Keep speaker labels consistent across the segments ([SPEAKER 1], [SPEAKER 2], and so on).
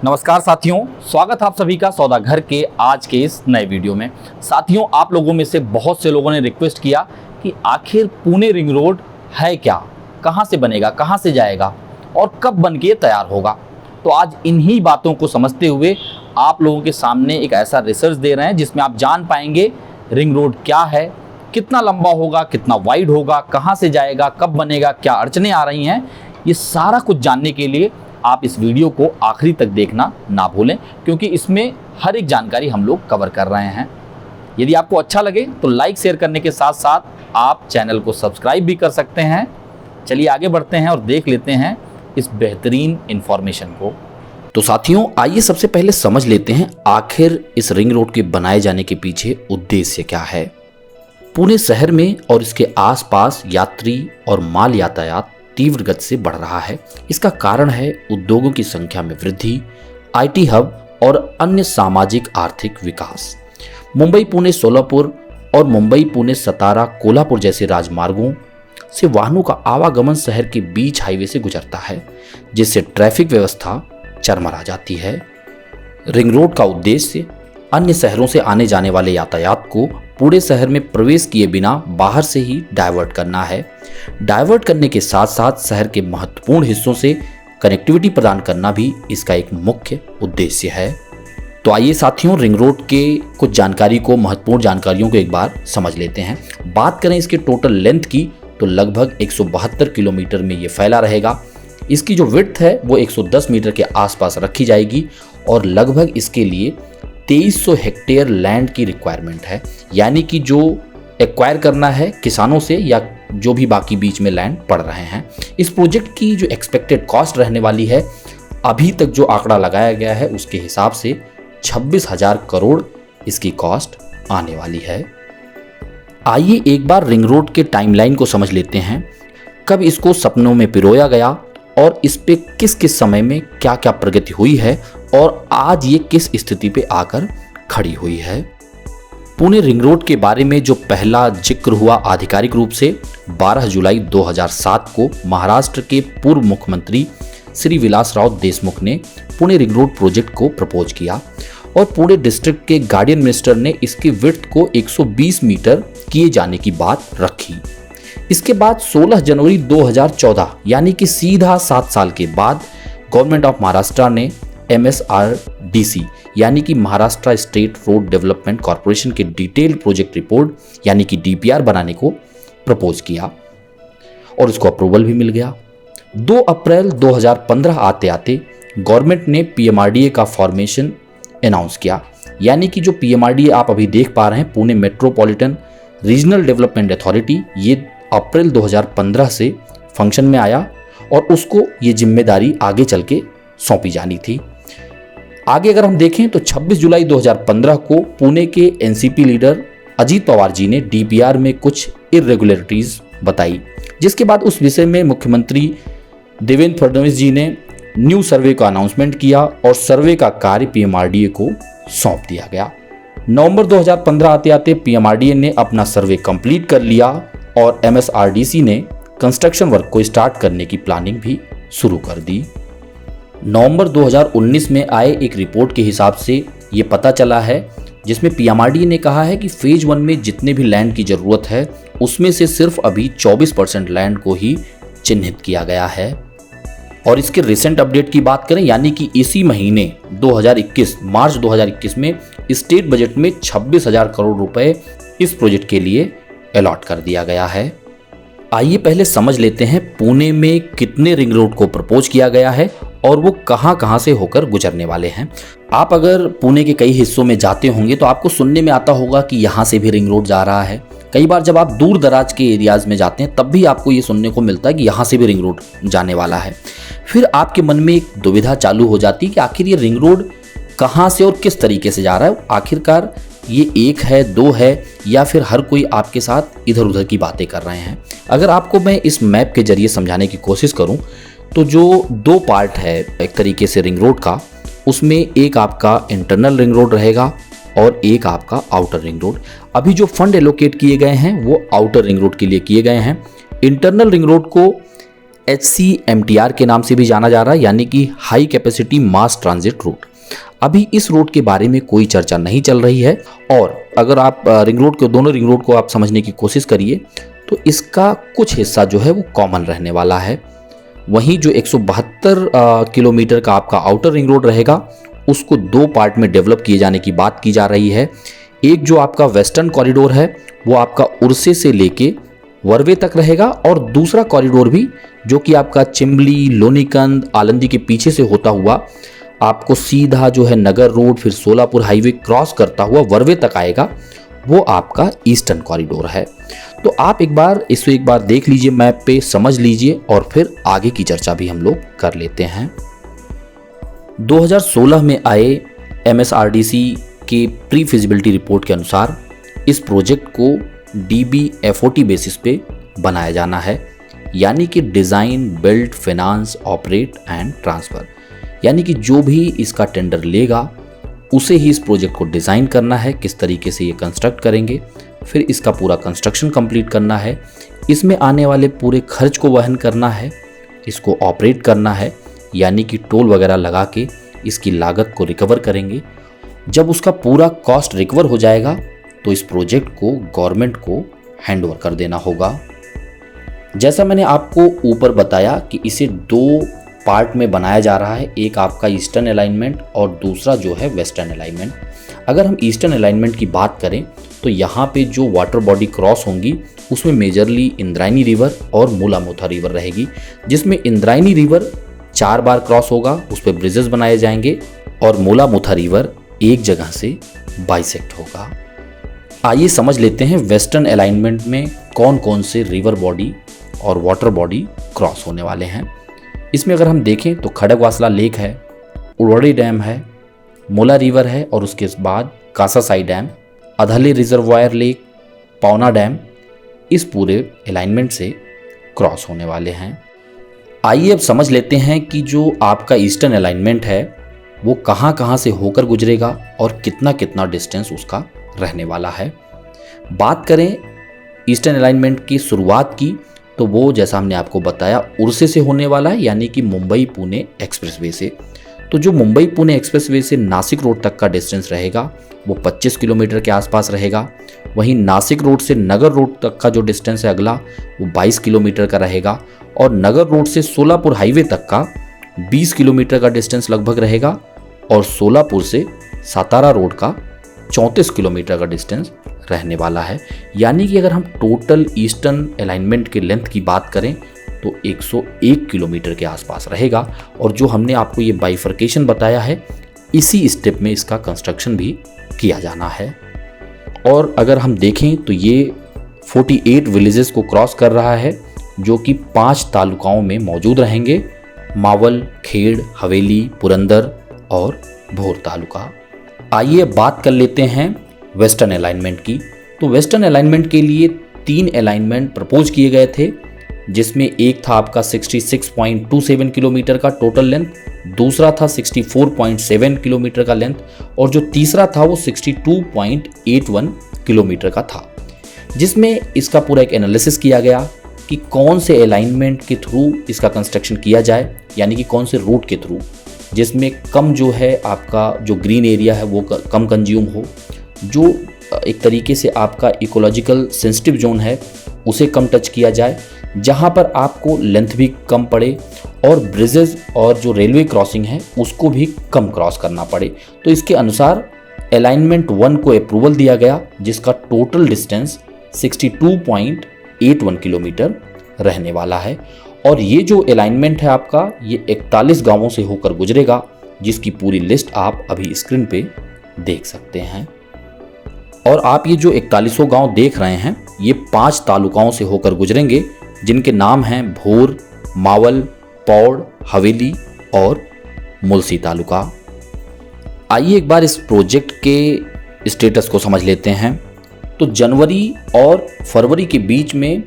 [SPEAKER 1] नमस्कार साथियों, स्वागत है आप सभी का सौदा घर के आज के इस नए वीडियो में। साथियों, आप लोगों में से बहुत से लोगों ने रिक्वेस्ट किया कि आखिर पुणे रिंग रोड है क्या, कहां से बनेगा, कहां से जाएगा और कब बन के तैयार होगा। तो आज इन्हीं बातों को समझते हुए आप लोगों के सामने एक ऐसा रिसर्च दे रहे हैं जिसमें आप जान पाएंगे रिंग रोड क्या है, कितना लंबा होगा, कितना वाइड होगा, कहां से जाएगा, कब बनेगा, क्या अड़चने आ रही हैं। ये सारा कुछ जानने के लिए आप इस वीडियो को आखिरी तक देखना ना भूलें, क्योंकि इसमें हर एक जानकारी हम लोग कवर कर रहे हैं। यदि आपको अच्छा लगे तो लाइक शेयर करने के साथ साथ आप चैनल को सब्सक्राइब भी कर सकते हैं। चलिए आगे बढ़ते हैं और देख लेते हैं इस बेहतरीन इंफॉर्मेशन को।
[SPEAKER 2] तो साथियों, आइए सबसे पहले समझ लेते हैं आखिर इस रिंग रोड के बनाए जाने के पीछे उद्देश्य क्या है। पुणे शहर में और इसके आसपास यात्री और माल यातायात तीव्र गति से बढ़ रहा है। इसका कारण है उद्योगों की संख्या में वृद्धि, आईटी हब और अन्य सामाजिक आर्थिक विकास। मुंबई पुणे सोलापुर और मुंबई पुणे सतारा कोल्हापुर जैसे राजमार्गों से वाहनों का आवागमन शहर के बीच हाईवे से गुजरता है, जिससे ट्रैफिक व्यवस्था चरमरा जाती है। रिंग रोड का उद्देश्य अन्य शहरों से आने जाने वाले यातायात को पूरे शहर में प्रवेश किए बिना बाहर से ही डाइवर्ट करना है। डाइवर्ट करने के साथ साथ शहर के महत्वपूर्ण हिस्सों से कनेक्टिविटी प्रदान करना भी इसका एक मुख्य उद्देश्य है। तो आइए साथियों, रिंग रोड के कुछ जानकारी को, महत्वपूर्ण जानकारियों को एक बार समझ लेते हैं। बात करें इसके टोटल लेंथ की तो लगभग 172 किलोमीटर में ये फैला रहेगा। इसकी जो विड्थ है वो 110 मीटर के आसपास रखी जाएगी और लगभग इसके लिए 2300 हेक्टेयर लैंड की रिक्वायरमेंट है, यानी कि जो एक्वायर करना है किसानों से या जो भी बाकी बीच में लैंड पड़ रहे हैं। इस प्रोजेक्ट की जो एक्सपेक्टेड कॉस्ट रहने वाली है, अभी तक जो आंकड़ा लगाया गया है उसके हिसाब से 26,000 करोड़ इसकी कॉस्ट आने वाली है। आइए एक बार रिंग रोड के टाइमलाइन को समझ लेते हैं। कब इसको सपनों में पिरोया गया और इस पे किस किस समय में क्या क्या प्रगति हुई है और आज ये किस स्थिति पे आकर खड़ी हुई है। पुणे रिंग रोड के बारे में जो पहला जिक्र हुआ आधिकारिक रूप से 12 जुलाई 2007 को महाराष्ट्र के पूर्व मुख्यमंत्री श्री विलासराव देशमुख ने पुणे रिंग रोड प्रोजेक्ट को प्रपोज किया और पुणे डिस्ट्रिक्ट के गार्डियन मिनिस्टर ने इसकी विड्थ को 120 मीटर किए जाने की बात रखी। इसके बाद 16 जनवरी 2014 यानी कि सीधा 7 साल के बाद गवर्नमेंट ऑफ महाराष्ट्र ने MSRDC यानी कि Maharashtra state road development corporation के डिटेल प्रोजेक्ट रिपोर्ट यानी कि DPR बनाने को प्रपोज किया और उसको अप्रूवल भी मिल गया। 2 अप्रैल 2015 आते आते गवर्नमेंट ने PMRDA का फॉर्मेशन अनाउंस किया, यानी कि जो PMRDA आप अभी देख पा रहे हैं, Pune metropolitan regional development authority, ये अप्रैल 2015 से फंक्शन में आया और उसको ये जिम्मेदारी आगे चल के सौंपी जानी थी। आगे अगर हम देखें तो 26 जुलाई 2015 को पुणे के NCP लीडर अजीत पवार जी ने DPR में कुछ इरेगुलरिटीज बताई, जिसके बाद उस विषय में मुख्यमंत्री देवेंद्र फडणवीस जी ने न्यू सर्वे का अनाउंसमेंट किया और सर्वे का कार्य PMRDA को सौंप दिया गया। नवंबर 2015 आते आते PMRDA ने अपना सर्वे कंप्लीट कर लिया और MSRDC ने कंस्ट्रक्शन वर्क को स्टार्ट करने की प्लानिंग भी शुरू कर दी। नवंबर 2019 में आए एक रिपोर्ट के हिसाब से ये पता चला है, जिसमें PMRDA ने कहा है कि फेज 1 में जितने भी लैंड की ज़रूरत है उसमें से सिर्फ अभी 24% लैंड को ही चिन्हित किया गया है। और इसके रिसेंट अपडेट की बात करें, यानी कि इसी महीने 2021 मार्च 2021 में स्टेट बजट में 26,000 करोड़ रुपए इस प्रोजेक्ट के लिए अलॉट कर दिया गया है। आइए पहले समझ लेते हैं पुणे में कितने रिंग रोड को प्रपोज किया गया है और वो कहां कहां से होकर गुजरने वाले हैं। आप अगर पुणे के कई हिस्सों में जाते होंगे तो आपको सुनने में आता होगा कि यहां से भी रिंग रोड जा रहा है। कई बार जब आप दूर दराज के एरियाज में जाते हैं तब भी आपको ये सुनने को मिलता है कि यहाँ से भी रिंग रोड जाने वाला है। फिर आपके मन में एक दुविधा चालू हो जाती है कि आखिर ये रिंग रोड कहाँ से और किस तरीके से जा रहा है, आखिरकार ये 1 है, 2 है या फिर हर कोई आपके साथ इधर उधर की बातें कर रहे हैं। अगर आपको मैं इस मैप के जरिए समझाने की कोशिश करूं तो जो 2 पार्ट है एक तरीके से रिंग रोड का, उसमें एक आपका इंटरनल रिंग रोड रहेगा और एक आपका आउटर रिंग रोड। अभी जो फंड एलोकेट किए गए हैं वो आउटर रिंग रोड के लिए किए गए हैं। इंटरनल रिंग रोड को HCMTR के नाम से भी जाना जा रहा है, यानी कि हाई कैपेसिटी मास ट्रांजिट रूट। अभी इस रोड के बारे में कोई चर्चा नहीं चल रही है, और अगर आप दोनों रिंग रोड को आप समझने की कोशिश करिए तो इसका कुछ हिस्सा जो है वो कॉमन रहने वाला है। वहीं जो 172 किलोमीटर का आपका आउटर रिंग रोड रहेगा उसको 2 पार्ट में डेवलप किए जाने की बात की जा रही है। एक जो आपका वेस्टर्न कॉरिडोर है वो आपका उर्से से लेके वर्वे तक रहेगा, और दूसरा कॉरिडोर भी जो कि आपका चिंबली, लोनीकंद, आलंदी के पीछे से होता हुआ आपको सीधा जो है नगर रोड फिर सोलापुर हाईवे क्रॉस करता हुआ वर्वे तक आएगा, वो आपका ईस्टर्न कॉरिडोर है। तो आप एक बार देख लीजिए, मैप पे समझ लीजिए, और फिर आगे की चर्चा भी हम लोग कर लेते हैं। 2016 में आए MSRDC के प्री फिजिबिलिटी रिपोर्ट के अनुसार इस प्रोजेक्ट को DBFOT बेसिस पे बनाया जाना है, यानी कि design, build, finance, operate and transfer, यानी कि जो भी इसका टेंडर लेगा उसे ही इस प्रोजेक्ट को डिज़ाइन करना है, किस तरीके से ये कंस्ट्रक्ट करेंगे, फिर इसका पूरा कंस्ट्रक्शन कंप्लीट करना है, इसमें आने वाले पूरे खर्च को वहन करना है, इसको ऑपरेट करना है, यानी कि टोल वगैरह लगा के इसकी लागत को रिकवर करेंगे। जब उसका पूरा कॉस्ट रिकवर हो जाएगा तो इस प्रोजेक्ट को गवर्नमेंट को हैंडओवर कर देना होगा। जैसा मैंने आपको ऊपर बताया कि इसे 2 पार्ट में बनाया जा रहा है, एक आपका ईस्टर्न अलाइनमेंट और दूसरा जो है वेस्टर्न अलाइनमेंट। अगर हम ईस्टर्न अलाइनमेंट की बात करें तो यहाँ पे जो वाटर बॉडी क्रॉस होंगी उसमें मेजरली इंद्रायणी रिवर और मूलामोथा रिवर रहेगी, जिसमें इंद्रायणी रिवर 4 बार क्रॉस होगा, उस पर ब्रिजेस बनाए जाएंगे, और मूलामोथा रिवर एक जगह से बाइसेक्ट होगा। आइए समझ लेते हैं वेस्टर्न अलाइनमेंट में कौन कौन से रिवर बॉडी और वाटर बॉडी क्रॉस होने वाले हैं। इसमें अगर हम देखें तो खड़गवासला लेक है, उड़वाड़ी डैम है, मोला रिवर है, और उसके बाद कासासाई डैम, अधले रिजर्वायर लेक, पौना डैम इस पूरे अलाइनमेंट से क्रॉस होने वाले हैं। आइए अब समझ लेते हैं कि जो आपका ईस्टर्न अलाइनमेंट है वो कहाँ कहाँ से होकर गुजरेगा और कितना कितना डिस्टेंस उसका रहने वाला है। बात करें ईस्टर्न अलाइनमेंट की शुरुआत की तो वो जैसा हमने आपको बताया उर्से से होने वाला है, यानी कि मुंबई पुणे एक्सप्रेसवे से। तो जो मुंबई पुणे एक्सप्रेसवे से नासिक रोड तक का डिस्टेंस रहेगा वो 25 किलोमीटर के आसपास रहेगा। वहीं नासिक रोड से नगर रोड तक का जो डिस्टेंस है अगला वो 22 किलोमीटर का रहेगा, और नगर रोड से सोलापुर हाईवे तक का 20 किलोमीटर का डिस्टेंस लगभग रहेगा, और सोलापुर से सातारा रोड का 34 किलोमीटर का डिस्टेंस रहने वाला है। यानी कि अगर हम टोटल ईस्टर्न अलाइनमेंट के लेंथ की बात करें तो 101 किलोमीटर के आसपास रहेगा, और जो हमने आपको ये बाइफर्केशन बताया है इसी स्टेप में इसका कंस्ट्रक्शन भी किया जाना है। और अगर हम देखें तो ये 48 विलेजेस को क्रॉस कर रहा है, जो कि 5 तालुकाओं में मौजूद रहेंगे, मावल, खेड़, हवेली, पुरंदर और भोर तालुका। आइए बात कर लेते हैं वेस्टर्न अलाइनमेंट की। तो वेस्टर्न अलाइनमेंट के लिए 3 अलाइनमेंट प्रपोज किए गए थे, जिसमें एक था आपका 66.27 किलोमीटर का टोटल लेंथ, दूसरा था 64.7 किलोमीटर का लेंथ, और जो तीसरा था वो 62.81 किलोमीटर का था, जिसमें इसका पूरा एक एनालिसिस किया गया कि कौन से अलाइनमेंट के थ्रू इसका कंस्ट्रक्शन किया जाए, यानी कि कौन से रूट के थ्रू, जिसमें कम जो है आपका जो ग्रीन एरिया है वो कम कंज्यूम हो, जो एक तरीके से आपका इकोलॉजिकल सेंसिटिव जोन है उसे कम टच किया जाए, जहां पर आपको लेंथ भी कम पड़े, और ब्रिजेस और जो रेलवे क्रॉसिंग है उसको भी कम क्रॉस करना पड़े। तो इसके अनुसार अलाइनमेंट 1 को अप्रूवल दिया गया, जिसका टोटल डिस्टेंस 62.81 किलोमीटर रहने वाला है। और ये जो अलाइनमेंट है आपका ये 41 गांवों से होकर गुजरेगा, जिसकी पूरी लिस्ट आप अभी स्क्रीन पे देख सकते हैं। और आप ये जो 41 गांव देख रहे हैं ये 5 तालुकाओं से होकर गुजरेंगे, जिनके नाम हैं भोर, मावल, पौड़, हवेली और मुलसी तालुका। आइए एक बार इस प्रोजेक्ट के स्टेटस को समझ लेते हैं। तो जनवरी और फरवरी के बीच में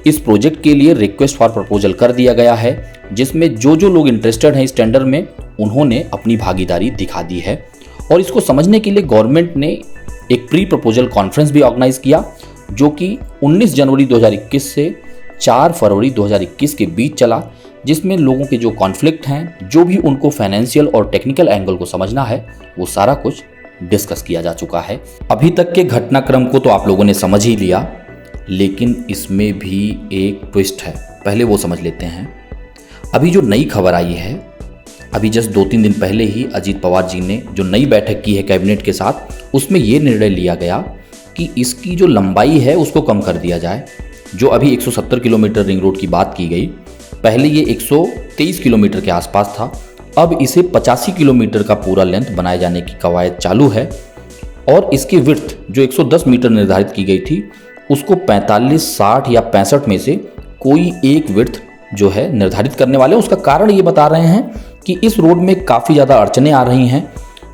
[SPEAKER 2] इस प्रोजेक्ट के लिए रिक्वेस्ट फॉर प्रपोजल कर दिया गया है, जिसमें जो जो लोग इंटरेस्टेड हैं इस टेंडर में उन्होंने अपनी भागीदारी दिखा दी है। और इसको समझने के लिए गवर्नमेंट ने एक प्री प्रपोजल कॉन्फ्रेंस भी ऑर्गेनाइज किया, जो कि 19 जनवरी 2021 से 4 फरवरी 2021 के बीच चला, जिसमें लोगों के जो कॉन्फ्लिक्ट हैं, जो भी उनको फाइनेंशियल और टेक्निकल एंगल को समझना है, वो सारा कुछ डिस्कस किया जा चुका है। अभी तक के घटनाक्रम को तो आप लोगों ने समझ ही लिया, लेकिन इसमें भी एक ट्विस्ट है, पहले वो समझ लेते हैं। अभी जो नई खबर आई है, अभी जस्ट 2-3 दिन पहले ही अजीत पवार जी ने जो नई बैठक की है कैबिनेट के साथ, उसमें ये निर्णय लिया गया कि इसकी जो लंबाई है उसको कम कर दिया जाए। जो अभी 170 किलोमीटर रिंग रोड की बात की गई, पहले ये 123 किलोमीटर के आसपास था, अब इसे 85 किलोमीटर का पूरा लेंथ बनाए जाने की कवायद चालू है। और इसकी विड्थ जो 110 मीटर निर्धारित की गई थी, उसको 45, 60 या 65 में से कोई एक विड्थ जो है निर्धारित करने वाले। उसका कारण ये बता रहे हैं कि इस रोड में काफ़ी ज़्यादा अड़चनें आ रही हैं।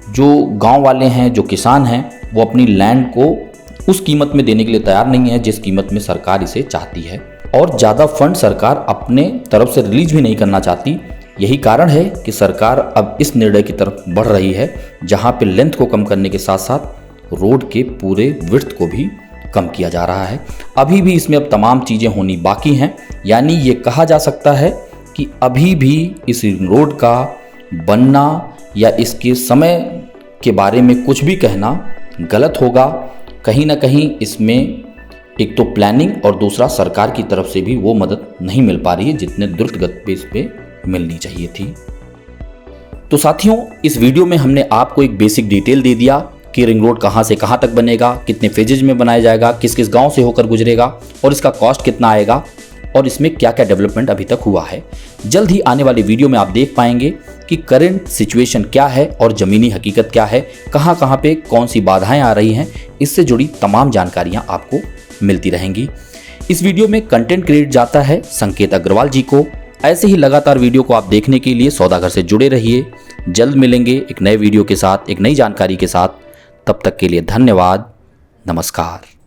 [SPEAKER 2] जो गांव वाले हैं, जो किसान हैं, वो अपनी लैंड को उस कीमत में देने के लिए तैयार नहीं है जिस कीमत में सरकार इसे चाहती है, और ज़्यादा फंड सरकार अपने तरफ से रिलीज भी नहीं करना चाहती। यही कारण है कि सरकार अब इस निर्णय की तरफ बढ़ रही है, जहां पे लेंथ को कम करने के साथ साथ रोड के पूरे विड्थ को भी कम किया जा रहा है। अभी भी इसमें अब तमाम चीज़ें होनी बाकी हैं, यानी ये कहा जा सकता है कि अभी भी इस रोड का बनना या इसके समय के बारे में कुछ भी कहना गलत होगा। कहीं ना कहीं इसमें एक तो प्लानिंग और दूसरा सरकार की तरफ से भी वो मदद नहीं मिल पा रही है जितने द्रुत गति पे इस पे मिलनी चाहिए थी। तो साथियों, इस वीडियो में हमने आपको एक बेसिक डिटेल दे दिया कि रिंग रोड कहां से कहां तक बनेगा, कितने फेजेज में बनाया जाएगा, किस किस गांव से होकर गुजरेगा और इसका कॉस्ट कितना आएगा और इसमें क्या क्या डेवलपमेंट अभी तक हुआ है। जल्द ही आने वाली वीडियो में आप देख पाएंगे कि करंट सिचुएशन क्या है और ज़मीनी हकीकत क्या है, कहां कहां पे कौन सी बाधाएं आ रही हैं। इससे जुड़ी तमाम जानकारियां आपको मिलती रहेंगी। इस वीडियो में कंटेंट क्रेडिट जाता है संकेत अग्रवाल जी को। ऐसे ही लगातार वीडियो को आप देखने के लिए सौदागर से जुड़े रहिए। जल्द मिलेंगे एक नए वीडियो के साथ, एक नई जानकारी के साथ। तब तक के लिए धन्यवाद, नमस्कार।